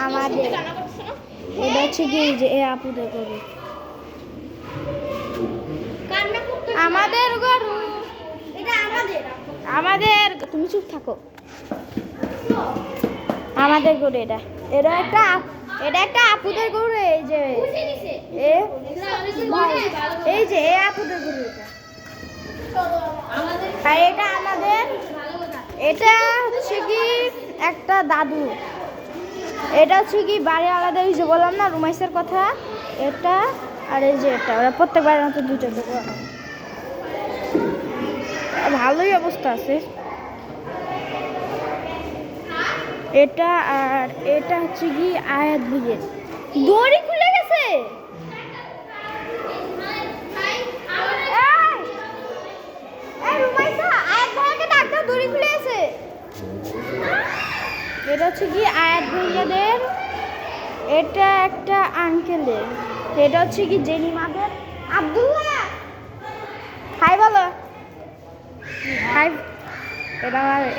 আমাদের এটা হচ্ছে কি যে এ আপুদের গরু, আমাদের গরু, এটা আমাদের তুমি চুপ থাকো, আমাদের গরু এটা, এটা একটা আপুদের গরু। এই যে এই যে এ আপুদের গরু এটা, আর এটা আমাদের, এটা হচ্ছে কি একটা দাদু, এটা হচ্ছে কি বাড়ি আলাদা, এই যে বললাম না রুমাইসের কথা, এটা আর এই যে এটা, ওরা প্রত্যেকবারের মতো দুটো দুটো ভালোই অবস্থা আছে। এটা আর এটা হচ্ছে কি আয়াত ভাইয়ের, দড়ি খুলে গেছে, দড়ি খুলে গেছে। এটা হচ্ছে কি আয়াত ভাইয়াদের, এটা একটা আঙ্কেলের, এটা হচ্ছে কি জেনিমাদের, আব্দুল্লাহ হাই বলো হাই,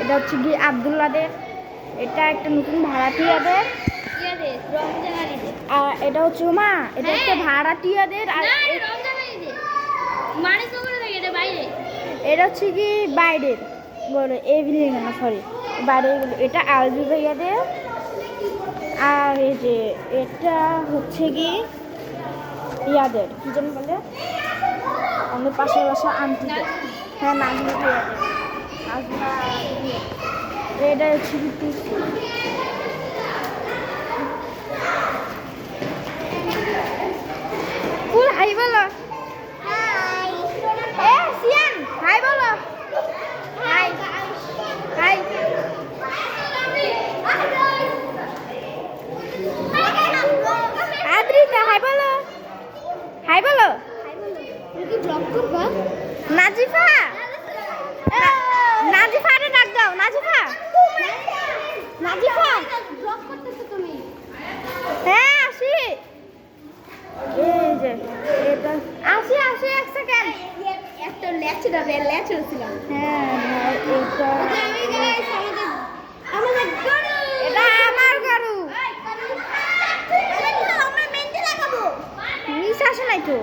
এটা হচ্ছে কি আব্দুল্লাদের, এটা একটা নতুন ভাড়াটিয়াদের, আর এটা হচ্ছে মা, এটা একটা ভাড়াটিয়াদের, আর এটা হচ্ছে কি বাইরের বলো এভিলিং না সরি বাইরের, এটা আলবি ভাইয়াদের, আর এই যে এটা হচ্ছে কি ইয়াদের, কি যেন বলে আমাদের পাশের বাসা আন্টিদের, হ্যাঁ নাজমা ভাইয়াদের, এটা হচ্ছে কি ফুল হাই বলো, এ সিয়ান হাই বলো, হাই হাই আদ্রিতা হাই বলো, হাই বলো, নাজিফা, নাজিফারে ডাক দাও, নাজিফা, নাজিফা হ্যাঁ আসি, এই যে এটা আসি আসি এক সেকেন্ড, একটা লেকচার ছিল, হ্যাঁ এটা এটা আমার গরু, নিচে আসে নাই তো।